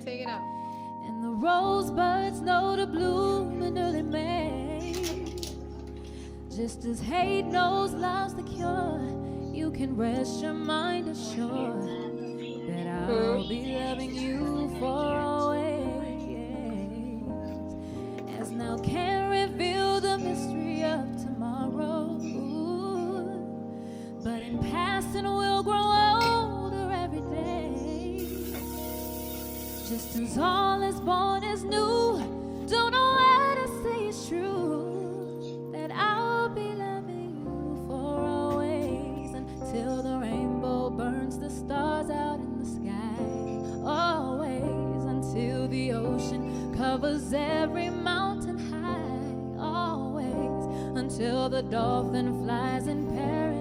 Take it out. And the rosebuds know to bloom in early May. Just as hate knows love's the cure, you can rest your mind assured that I'll be loving you for always. As now can't reveal the mystery of tomorrow, but in passing we'll grow older every day. Just as all is born is new, don't know what to say is true, that I'll be loving you for always, until the rainbow burns the stars out in the sky. Always, until the ocean covers every mountain high. Always, until the dolphin flies in paradise.